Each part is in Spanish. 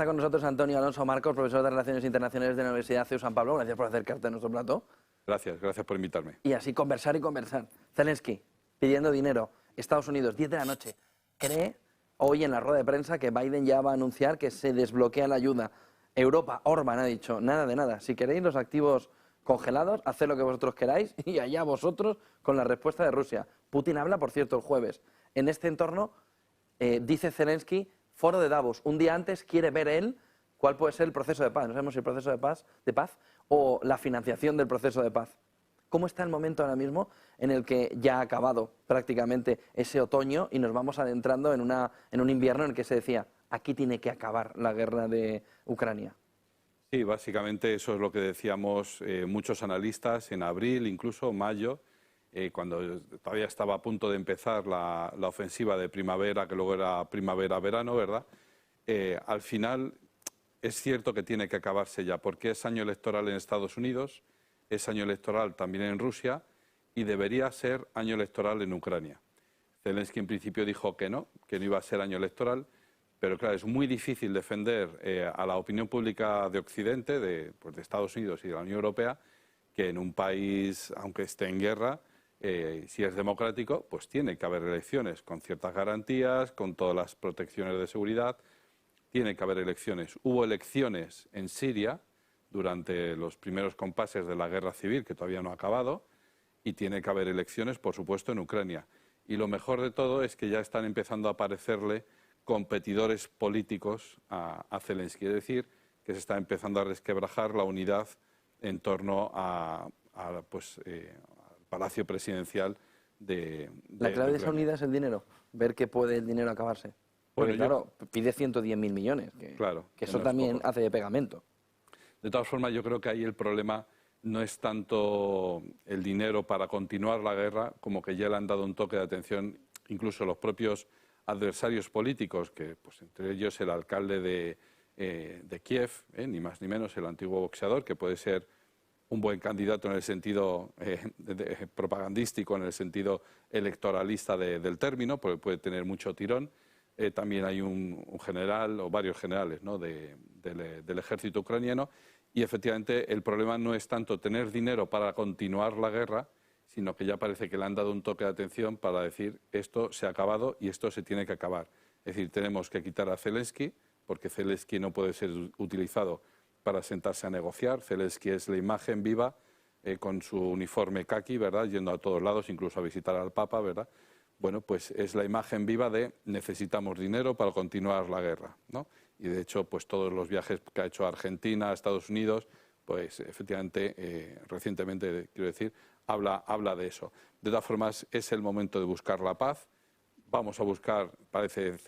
Está con nosotros Antonio Alonso Marcos, profesor de Relaciones Internacionales de la Universidad CEU San Pablo. Gracias por acercarte a nuestro plató. Gracias por invitarme. Y así conversar y conversar. Zelensky, pidiendo dinero. Estados Unidos, 10 de la noche. Cree hoy en la rueda de prensa que Biden ya va a anunciar que se desbloquea la ayuda. Europa, Orbán ha dicho, nada de nada. Si queréis los activos congelados, haced lo que vosotros queráis y allá vosotros con la respuesta de Rusia. Putin habla, por cierto, el jueves. En este entorno, dice Zelensky, foro de Davos. Un día antes quiere ver él cuál puede ser el proceso de paz. No sabemos si el proceso de paz o la financiación del proceso de paz. ¿Cómo está el momento ahora mismo en el que ya ha acabado prácticamente ese otoño y nos vamos adentrando en un invierno en el que se decía, aquí tiene que acabar la guerra de Ucrania? Sí, básicamente eso es lo que decíamos muchos analistas en abril, incluso mayo, cuando todavía estaba a punto de empezar la ofensiva de primavera, que luego era primavera-verano, ¿verdad? Al final es cierto que tiene que acabarse ya, porque es año electoral en Estados Unidos, es año electoral también en Rusia y debería ser año electoral en Ucrania. Zelensky en principio dijo que no iba a ser año electoral, pero claro, es muy difícil defender a la opinión pública de Occidente, de Estados Unidos y de la Unión Europea, que en un país, aunque esté en guerra, si es democrático, pues tiene que haber elecciones con ciertas garantías, con todas las protecciones de seguridad, tiene que haber elecciones. Hubo elecciones en Siria durante los primeros compases de la guerra civil, que todavía no ha acabado, y tiene que haber elecciones, por supuesto, en Ucrania. Y lo mejor de todo es que ya están empezando a aparecerle competidores políticos a Zelensky, es decir, que se está empezando a resquebrajar la unidad en torno al Palacio Presidencial de La clave de esa Ucrania. unidad es el dinero, ver que puede el dinero acabarse. Porque claro, pide 110.000 millones, que eso no también hace de pegamento. De todas formas, yo creo que ahí el problema no es tanto el dinero para continuar la guerra, como que ya le han dado un toque de atención incluso los propios adversarios políticos, que pues entre ellos el alcalde de Kiev, ni más ni menos el antiguo boxeador, que puede ser un buen candidato en el sentido propagandístico, en el sentido electoralista del término, porque puede tener mucho tirón. También hay un general o varios generales, ¿no?, del ejército ucraniano, y efectivamente el problema no es tanto tener dinero para continuar la guerra, sino que ya parece que le han dado un toque de atención para decir esto se ha acabado y esto se tiene que acabar. Es decir, tenemos que quitar a Zelensky, porque Zelensky no puede ser utilizado para sentarse a negociar. Zelensky es la imagen viva, con su uniforme caqui, ¿verdad?, yendo a todos lados, incluso a visitar al Papa, ¿verdad? Bueno, pues es la imagen viva de necesitamos dinero para continuar la guerra, ¿no? Y de hecho, pues todos los viajes que ha hecho a Argentina, a Estados Unidos, pues efectivamente, recientemente, quiero decir, habla de eso. De todas formas, es el momento de buscar la paz. Vamos a buscar, parece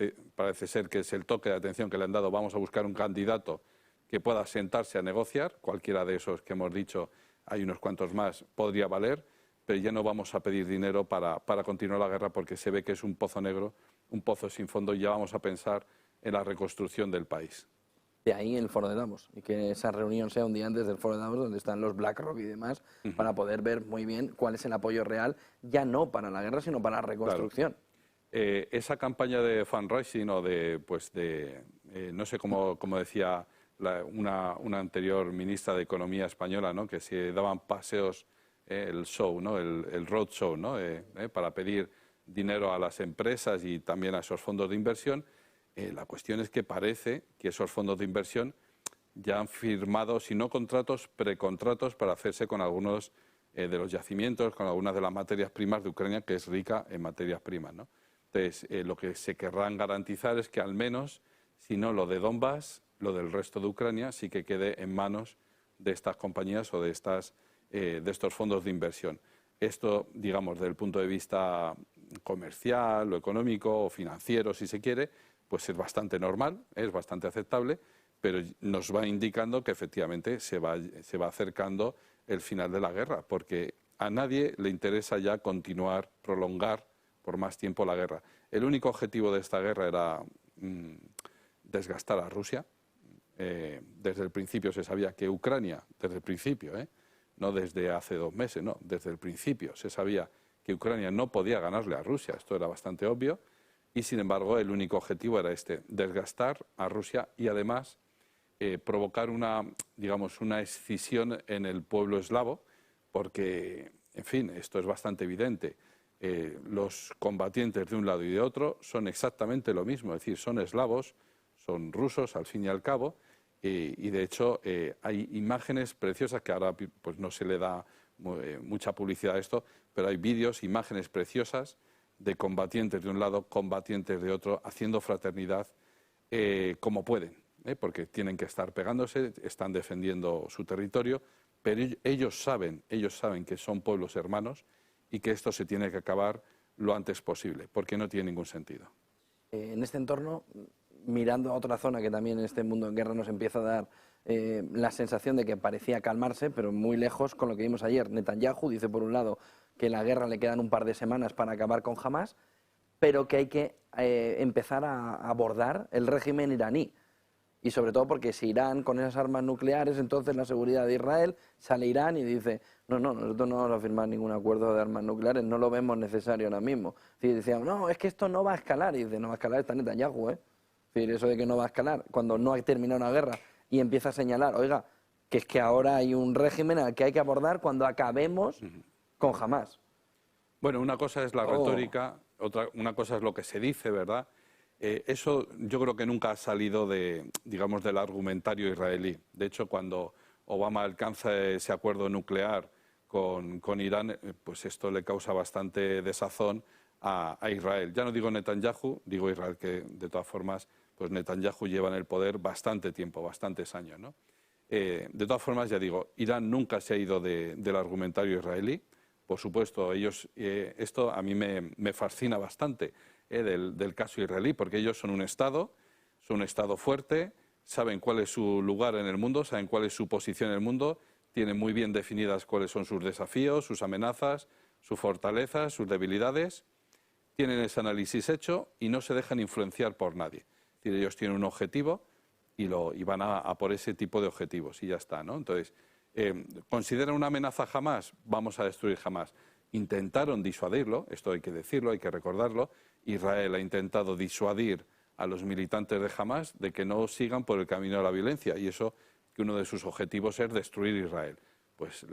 ser que es el toque de atención que le han dado, vamos a buscar un candidato que pueda sentarse a negociar. Cualquiera de esos que hemos dicho, hay unos cuantos más, podría valer, pero ya no vamos a pedir dinero para continuar la guerra, porque se ve que es un pozo negro, un pozo sin fondo, y ya vamos a pensar en la reconstrucción del país. De ahí el foro de Davos, y que esa reunión sea un día antes del foro de Davos, donde están los BlackRock y demás, para poder ver muy bien cuál es el apoyo real, ya no para la guerra, sino para la reconstrucción. Claro. Esa campaña de fundraising o no sé cómo decía una anterior ministra de Economía española, ¿no?, que se daban paseos, el show, ¿no?, el road show, ¿no?, para pedir dinero a las empresas y también a esos fondos de inversión. La cuestión es que parece que esos fondos de inversión ya han firmado, si no contratos, precontratos para hacerse con algunos de los yacimientos, con algunas de las materias primas de Ucrania, que es rica en materias primas, ¿no? Entonces, lo que se querrán garantizar es que al menos, si no lo de Donbass, lo del resto de Ucrania sí que quede en manos de estas compañías o de estos fondos de inversión. Esto, digamos, desde el punto de vista comercial o económico o financiero, si se quiere, pues es bastante normal, es bastante aceptable, pero nos va indicando que efectivamente se va acercando el final de la guerra, porque a nadie le interesa ya continuar, prolongar por más tiempo la guerra. El único objetivo de esta guerra era desgastar a Rusia. Desde el principio se sabía que Ucrania, desde el principio, no desde hace 2 meses, no, desde el principio se sabía que Ucrania no podía ganarle a Rusia, esto era bastante obvio, y sin embargo el único objetivo era desgastar a Rusia y además provocar una escisión en el pueblo eslavo, porque, en fin, esto es bastante evidente. Los combatientes de un lado y de otro son exactamente lo mismo, es decir, son eslavos, son rusos al fin y al cabo, y de hecho hay imágenes preciosas que ahora pues no se le da mucha publicidad a esto, pero hay vídeos, imágenes preciosas de combatientes de un lado, combatientes de otro, haciendo fraternidad como pueden, porque tienen que estar pegándose, están defendiendo su territorio, pero ellos saben que son pueblos hermanos y que esto se tiene que acabar lo antes posible, porque no tiene ningún sentido. En este entorno, mirando a otra zona que también en este mundo en guerra nos empieza a dar la sensación de que parecía calmarse, pero muy lejos con lo que vimos ayer. Netanyahu dice, por un lado, que la guerra le quedan un par de semanas para acabar con Hamás, pero que hay que empezar a abordar el régimen iraní. Y sobre todo porque si Irán con esas armas nucleares, entonces la seguridad de Israel, sale Irán y dice, no, nosotros no vamos a firmar ningún acuerdo de armas nucleares, no lo vemos necesario ahora mismo. Es decir, decían, no, es que esto no va a escalar. Y dice, no va a escalar, está Netanyahu, Es decir, eso de que no va a escalar, cuando no ha terminado una guerra y empieza a señalar, oiga, que es que ahora hay un régimen al que hay que abordar cuando acabemos con Hamás. Bueno, una cosa es la retórica, una cosa es lo que se dice, ¿verdad? Eso yo creo que nunca ha salido del argumentario israelí. De hecho, cuando Obama alcanza ese acuerdo nuclear con Irán, pues esto le causa bastante desazón a Israel. Ya no digo Netanyahu, digo Israel, que de todas formas, pues Netanyahu lleva en el poder bastante tiempo, bastantes años, ¿no? De todas formas, ya digo, Irán nunca se ha ido del argumentario israelí. Por supuesto, esto a mí me fascina bastante del caso israelí, porque ellos son un Estado fuerte, saben cuál es su lugar en el mundo, saben cuál es su posición en el mundo, tienen muy bien definidas cuáles son sus desafíos, sus amenazas, sus fortalezas, sus debilidades, tienen ese análisis hecho y no se dejan influenciar por nadie. Es decir, ellos tienen un objetivo y van a por ese tipo de objetivos y ya está, ¿no? Entonces, ¿consideran una amenaza Hamás? Vamos a destruir Hamás. Intentaron disuadirlo, esto hay que decirlo, hay que recordarlo. Israel ha intentado disuadir a los militantes de Hamás de que no sigan por el camino de la violencia, y eso que uno de sus objetivos es destruir Israel. Pues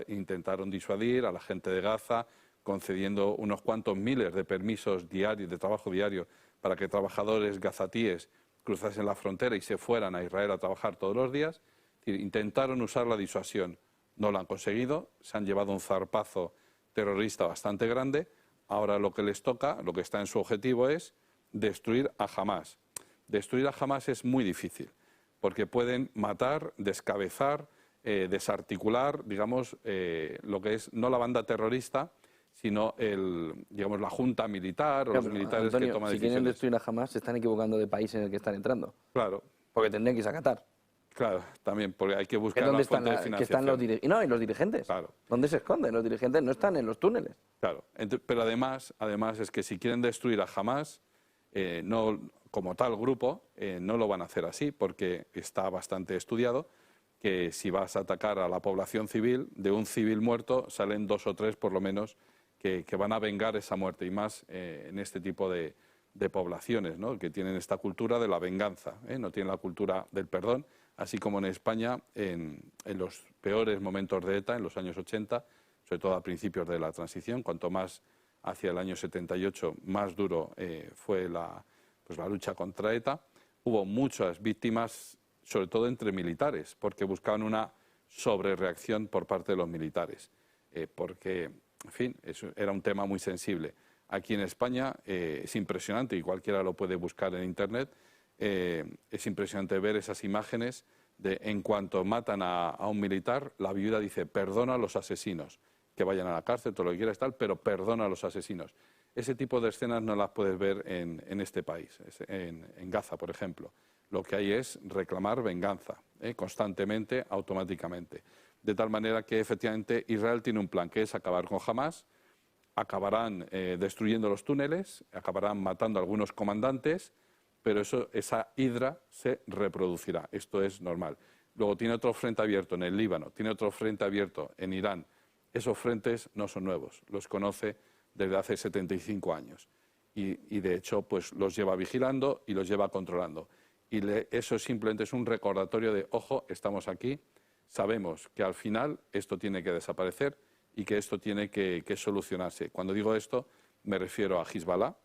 intentaron disuadir a la gente de Gaza, concediendo unos cuantos miles de permisos diarios, de trabajo diario, para que trabajadores gazatíes cruzasen la frontera y se fueran a Israel a trabajar todos los días. Intentaron usar la disuasión, no lo han conseguido, se han llevado un zarpazo terrorista bastante grande. Ahora lo que les toca, lo que está en su objetivo es destruir a Hamás. Destruir a Hamás es muy difícil, porque pueden matar, descabezar, desarticular, digamos, lo que es no la banda terrorista, sino la junta militar o los militares, Antonio, que toman decisiones. Si quieren destruir a Hamás, se están equivocando de país en el que están entrando. Claro. Porque tendrían que irse a Qatar. Claro, también, porque hay que buscar una fuente de financiación. Y los dirigentes. Claro. ¿Dónde se esconden? Los dirigentes no están en los túneles. Claro, pero además es que si quieren destruir a Hamás, no, como tal grupo, no lo van a hacer así, porque está bastante estudiado que si vas a atacar a la población civil, de un civil muerto salen 2 o 3 por lo menos que van a vengar esa muerte, y más en este tipo de poblaciones, ¿no?, que tienen esta cultura de la venganza, no tienen la cultura del perdón, así como en España, en los peores momentos de ETA, en los años 80, sobre todo a principios de la transición, cuanto más hacia el año 78, más duro fue la lucha contra ETA. Hubo muchas víctimas, sobre todo entre militares, porque buscaban una sobrereacción por parte de los militares, porque, en fin, era un tema muy sensible. Aquí en España es impresionante, y cualquiera lo puede buscar en Internet, es impresionante ver esas imágenes de en cuanto matan a un militar, la viuda dice, perdona a los asesinos, que vayan a la cárcel, todo lo que quieras, tal, pero perdona a los asesinos. Ese tipo de escenas no las puedes ver en este país, en Gaza, por ejemplo. Lo que hay es reclamar venganza, constantemente, automáticamente. De tal manera que, efectivamente, Israel tiene un plan, que es acabar con Hamás, acabarán destruyendo los túneles, acabarán matando a algunos comandantes, pero esa hidra se reproducirá. Esto es normal. Luego tiene otro frente abierto en el Líbano, tiene otro frente abierto en Irán. Esos frentes no son nuevos, los conoce desde hace 75 años. Y de hecho, pues los lleva vigilando y los lleva controlando. Y eso simplemente es un recordatorio de, ojo, estamos aquí, sabemos que al final esto tiene que desaparecer y que esto tiene que solucionarse. Cuando digo esto, me refiero a Hezbollah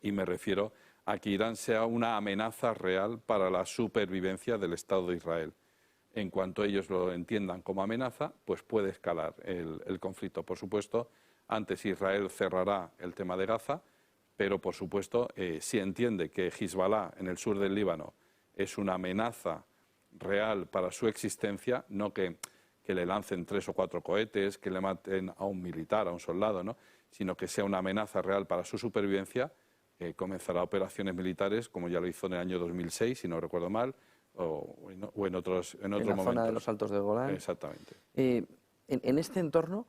y me refiero a que Irán sea una amenaza real para la supervivencia del Estado de Israel. En cuanto ellos lo entiendan como amenaza, pues puede escalar el conflicto. Por supuesto, antes Israel cerrará el tema de Gaza, pero por supuesto, si entiende que Hezbollah en el sur del Líbano es una amenaza real para su existencia, no que le lancen 3 o 4 cohetes, que le maten a un militar, a un soldado, ¿no?, sino que sea una amenaza real para su supervivencia, comenzará operaciones militares, como ya lo hizo en el año 2006, si no recuerdo mal, o en otros momentos. En la zona de los Altos del Golán. Exactamente. En este entorno,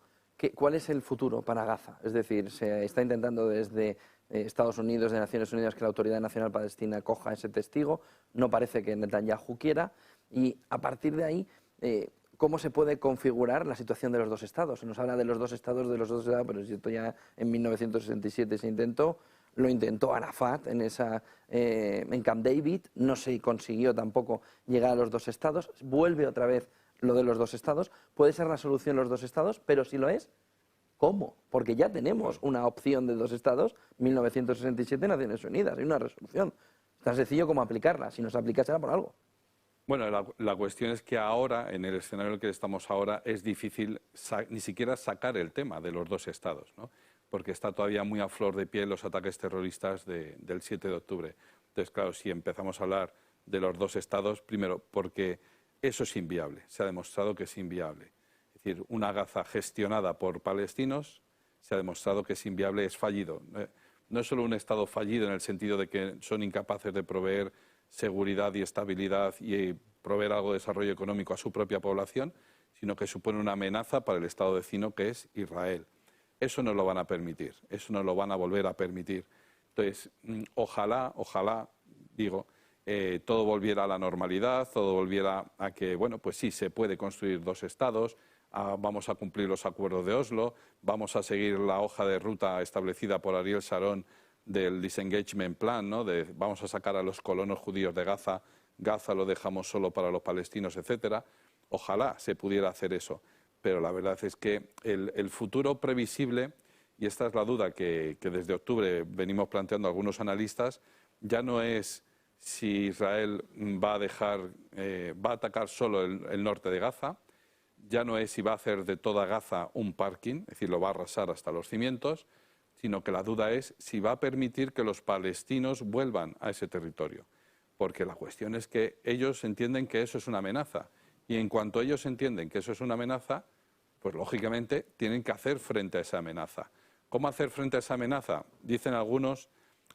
¿cuál es el futuro para Gaza? Es decir, se está intentando desde Estados Unidos, de Naciones Unidas, que la Autoridad Nacional Palestina coja ese testigo. No parece que Netanyahu quiera. Y a partir de ahí, ¿cómo se puede configurar la situación de los dos estados? Se nos habla de los dos estados, pero esto ya en 1967 se intentó. Lo intentó Arafat en Camp David, no se consiguió tampoco llegar a los dos estados. Vuelve otra vez lo de los dos estados. Puede ser la solución los dos estados, pero si lo es, ¿cómo? Porque ya tenemos una opción de dos estados, 1967 Naciones Unidas, hay una resolución. Tan sencillo como aplicarla. Si no se aplica será por algo. Bueno, la cuestión es que ahora, en el escenario en el que estamos ahora, es difícil ni siquiera sacar el tema de los dos estados, ¿no?, porque está todavía muy a flor de piel los ataques terroristas del 7 de octubre. Entonces, claro, si empezamos a hablar de los dos estados, primero, porque eso es inviable, se ha demostrado que es inviable. Es decir, una Gaza gestionada por palestinos se ha demostrado que es inviable, es fallido. No es solo un estado fallido en el sentido de que son incapaces de proveer seguridad y estabilidad y proveer algo de desarrollo económico a su propia población, sino que supone una amenaza para el estado vecino que es Israel. Eso no lo van a permitir, eso no lo van a volver a permitir. Entonces, ojalá, digo, todo volviera a la normalidad, todo volviera a que, bueno, pues sí, se puede construir dos estados, vamos a cumplir los acuerdos de Oslo, vamos a seguir la hoja de ruta establecida por Ariel Sharon del Disengagement Plan, ¿no?, vamos a sacar a los colonos judíos de Gaza, Gaza lo dejamos solo para los palestinos, etcétera. Ojalá se pudiera hacer eso. Pero la verdad es que el futuro previsible, y esta es la duda que desde octubre venimos planteando algunos analistas, ya no es si Israel va a atacar solo el norte de Gaza, ya no es si va a hacer de toda Gaza un parking, es decir, lo va a arrasar hasta los cimientos, sino que la duda es si va a permitir que los palestinos vuelvan a ese territorio. Porque la cuestión es que ellos entienden que eso es una amenaza. Y en cuanto ellos entienden que eso es una amenaza, pues lógicamente tienen que hacer frente a esa amenaza. ¿Cómo hacer frente a esa amenaza? Dicen algunos,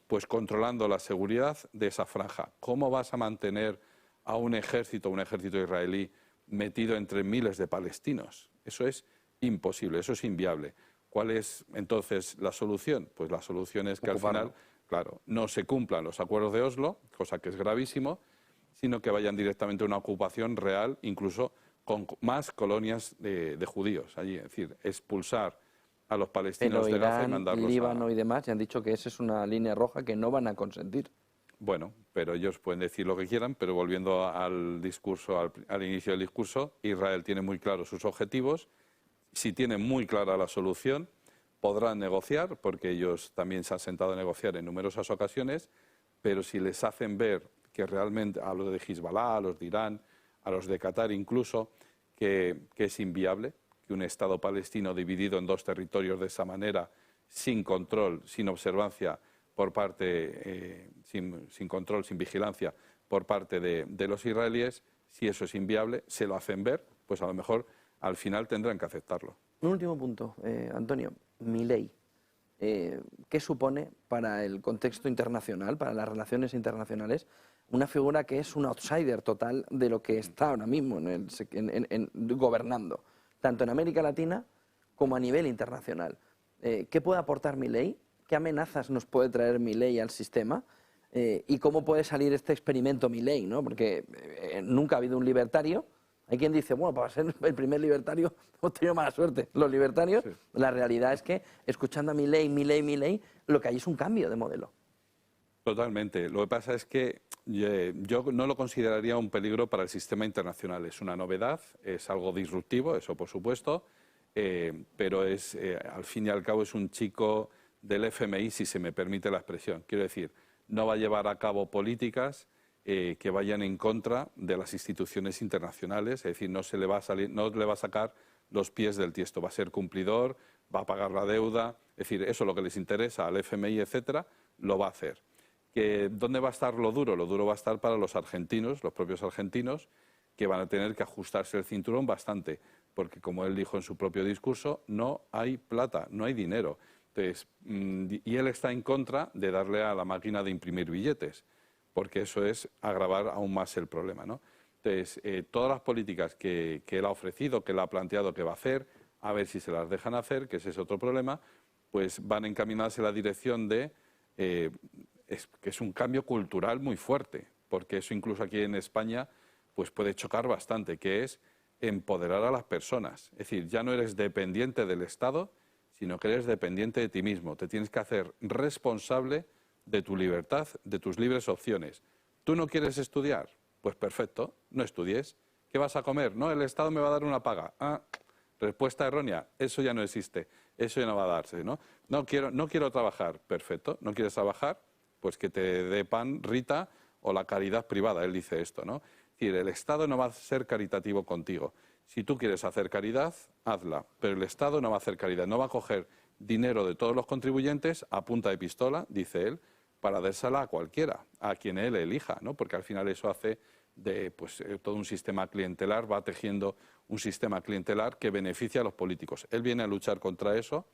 pues controlando la seguridad de esa franja. ¿Cómo vas a mantener a un ejército israelí metido entre miles de palestinos? Eso es imposible, eso es inviable. ¿Cuál es entonces la solución? Pues la solución es que al final, claro, no se cumplan los acuerdos de Oslo, cosa que es gravísimo, sino que vayan directamente a una ocupación real, incluso con más colonias de judíos allí. Es decir, expulsar a los palestinos de Gaza y mandarlos Líbano y demás, ya han dicho que esa es una línea roja que no van a consentir. Bueno, pero ellos pueden decir lo que quieran, pero volviendo al discurso, al inicio del discurso, Israel tiene muy claros sus objetivos. Si tienen muy clara la solución, podrán negociar, porque ellos también se han sentado a negociar en numerosas ocasiones, pero si les hacen ver que realmente, a los de Hezbollah, a los de Irán, a los de Qatar incluso, que es inviable que un Estado palestino dividido en dos territorios de esa manera, sin control, sin observancia por parte, sin control, sin vigilancia por parte de los israelíes, si eso es inviable, se lo hacen ver, pues a lo mejor al final tendrán que aceptarlo. Un último punto, Antonio, Milei. ¿Qué supone para el contexto internacional, para las relaciones internacionales, una figura que es un outsider total de lo que está ahora mismo gobernando, tanto en América Latina como a nivel internacional? ¿Qué puede aportar Milei? ¿Qué amenazas nos puede traer Milei al sistema? ¿Y cómo puede salir este experimento Milei, ¿no? Porque nunca ha habido un libertario. Hay quien dice, bueno, para ser el primer libertario hemos tenido mala suerte. Los libertarios, sí. La realidad es que, escuchando a Milei, lo que hay es un cambio de modelo. Totalmente. Lo que pasa es que yo no lo consideraría un peligro para el sistema internacional. Es una novedad, es algo disruptivo, eso por supuesto, pero al fin y al cabo es un chico del FMI, si se me permite la expresión. Quiero decir, no va a llevar a cabo políticas que vayan en contra de las instituciones internacionales, es decir, no le va a sacar los pies del tiesto, va a ser cumplidor, va a pagar la deuda, es decir, eso es lo que les interesa al FMI, etcétera, lo va a hacer. ¿Dónde va a estar lo duro? Lo duro va a estar para los argentinos, los propios argentinos, que van a tener que ajustarse el cinturón bastante, porque como él dijo en su propio discurso, no hay plata, no hay dinero. Entonces, y él está en contra de darle a la máquina de imprimir billetes, porque eso es agravar aún más el problema, ¿no? Entonces, todas las políticas que él ha ofrecido, que él ha planteado que va a hacer, a ver si se las dejan hacer, que ese es otro problema, pues van encaminadas en la dirección de que es un cambio cultural muy fuerte, porque eso incluso aquí en España pues puede chocar bastante, que es empoderar a las personas. Es decir, ya no eres dependiente del Estado, sino que eres dependiente de ti mismo. Te tienes que hacer responsable de tu libertad, de tus libres opciones. ¿Tú no quieres estudiar? Pues perfecto, no estudies. ¿Qué vas a comer? No, el Estado me va a dar una paga. Ah, respuesta errónea, eso ya no existe, eso ya no va a darse, ¿no? No quiero trabajar, perfecto, ¿no quieres trabajar? Pues que te dé pan Rita o la caridad privada, él dice esto, ¿no? Es decir, el Estado no va a ser caritativo contigo. Si tú quieres hacer caridad, hazla, pero el Estado no va a hacer caridad, no va a coger dinero de todos los contribuyentes a punta de pistola, dice él, para dársela a cualquiera, a quien él elija, ¿no? Porque al final eso hace de todo un sistema clientelar, va tejiendo un sistema clientelar que beneficia a los políticos. Él viene a luchar contra eso.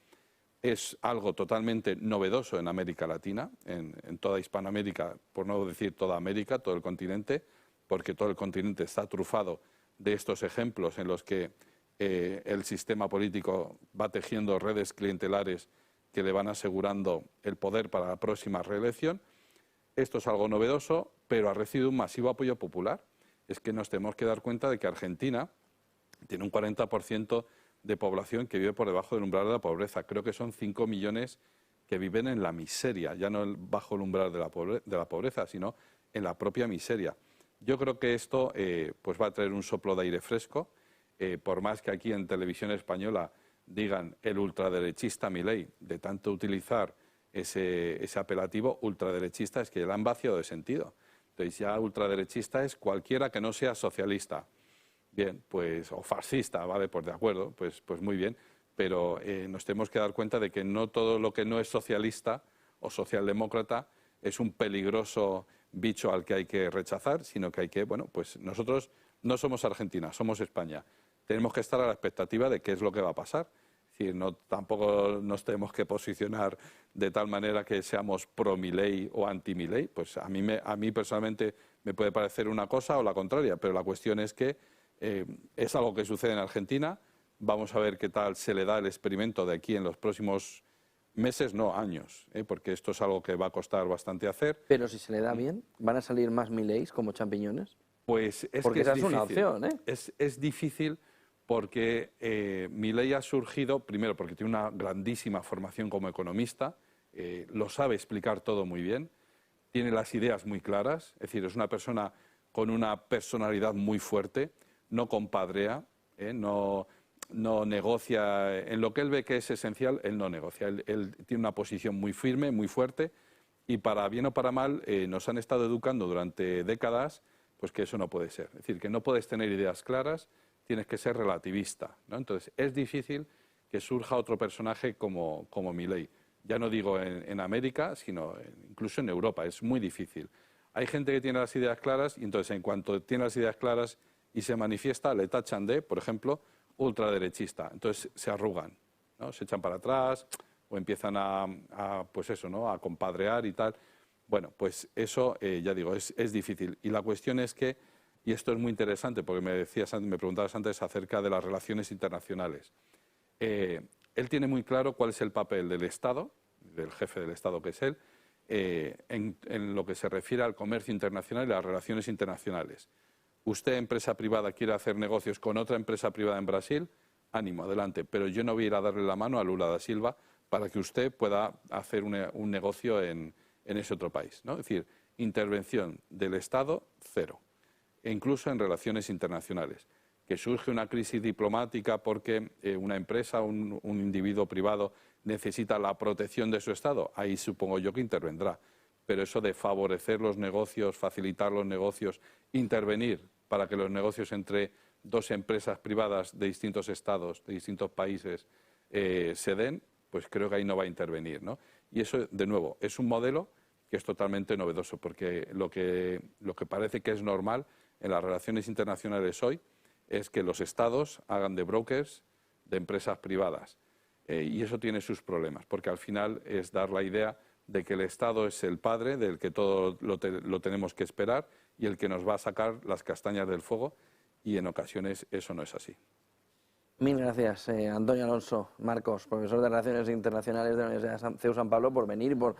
Es algo totalmente novedoso en América Latina, en toda Hispanoamérica, por no decir toda América, todo el continente, porque todo el continente está trufado de estos ejemplos en los que el sistema político va tejiendo redes clientelares que le van asegurando el poder para la próxima reelección. Esto es algo novedoso, pero ha recibido un masivo apoyo popular. Es que nos tenemos que dar cuenta de que Argentina tiene un 40% de población que vive por debajo del umbral de la pobreza. Creo que son 5 millones que viven en la miseria, ya no bajo el umbral de la pobreza, sino en la propia miseria. Yo creo que esto pues va a traer un soplo de aire fresco, por más que aquí en televisión española digan el ultraderechista Milei, de tanto utilizar ese apelativo ultraderechista, es que la han vaciado de sentido. Entonces ya ultraderechista es cualquiera que no sea socialista. Bien, pues, o fascista, vale, pues de acuerdo, pues muy bien, pero nos tenemos que dar cuenta de que no todo lo que no es socialista o socialdemócrata es un peligroso bicho al que hay que rechazar, sino que hay que, bueno, pues nosotros no somos Argentina, somos España. Tenemos que estar a la expectativa de qué es lo que va a pasar. Es decir, tampoco nos tenemos que posicionar de tal manera que seamos pro-Milei o anti-Milei. Pues a mí personalmente me puede parecer una cosa o la contraria, pero la cuestión es que es algo que sucede en Argentina. Vamos a ver qué tal se le da el experimento de aquí en los próximos meses, no años, porque esto es algo que va a costar bastante hacer. Pero si se le da bien, ¿van a salir más Mileis como champiñones? Pues es porque que esa es una opción, ¿eh? Es difícil porque Milei ha surgido, primero porque tiene una grandísima formación como economista, lo sabe explicar todo muy bien, tiene las ideas muy claras, es decir, es una persona con una personalidad muy fuerte, no compadrea, no negocia, en lo que él ve que es esencial, él no negocia, él tiene una posición muy firme, muy fuerte, y para bien o para mal nos han estado educando durante décadas pues que eso no puede ser. Es decir, que no puedes tener ideas claras, tienes que ser relativista, ¿no? Entonces, es difícil que surja otro personaje como Milei. Ya no digo en América, sino incluso en Europa. Es muy difícil. Hay gente que tiene las ideas claras y entonces en cuanto tiene las ideas claras y se manifiesta, le tachan de, por ejemplo, ultraderechista. Entonces se arrugan, ¿no? Se echan para atrás o empiezan pues eso, ¿no? A compadrear y tal. Bueno, pues eso, ya digo, es difícil. Y la cuestión es que, y esto es muy interesante porque me preguntabas antes acerca de las relaciones internacionales. Él tiene muy claro cuál es el papel del Estado, del jefe del Estado que es él, en lo que se refiere al comercio internacional y las relaciones internacionales. Usted, empresa privada, quiere hacer negocios con otra empresa privada en Brasil, ánimo, adelante, pero yo no voy a ir a darle la mano a Lula da Silva para que usted pueda hacer un negocio en en ese otro país, ¿no? Es decir, intervención del Estado, cero, e incluso en relaciones internacionales. Que surge una crisis diplomática porque una empresa, un individuo privado necesita la protección de su Estado, ahí supongo yo que intervendrá. Pero eso de favorecer los negocios, facilitar los negocios, intervenir para que los negocios entre dos empresas privadas de distintos estados, de distintos países, se den, pues creo que ahí no va a intervenir, ¿no? Y eso, de nuevo, es un modelo que es totalmente novedoso, porque lo que parece que es normal en las relaciones internacionales hoy es que los estados hagan de brokers de empresas privadas. Y eso tiene sus problemas, porque al final es dar la idea de que el Estado es el padre, del que todo lo tenemos que esperar y el que nos va a sacar las castañas del fuego, y en ocasiones eso no es así. Mil gracias, Antonio Alonso Marcos, profesor de Relaciones Internacionales de la Universidad CEU San Pablo, por venir y por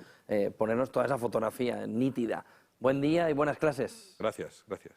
ponernos toda esa fotografía nítida. Buen día y buenas clases. Gracias, gracias.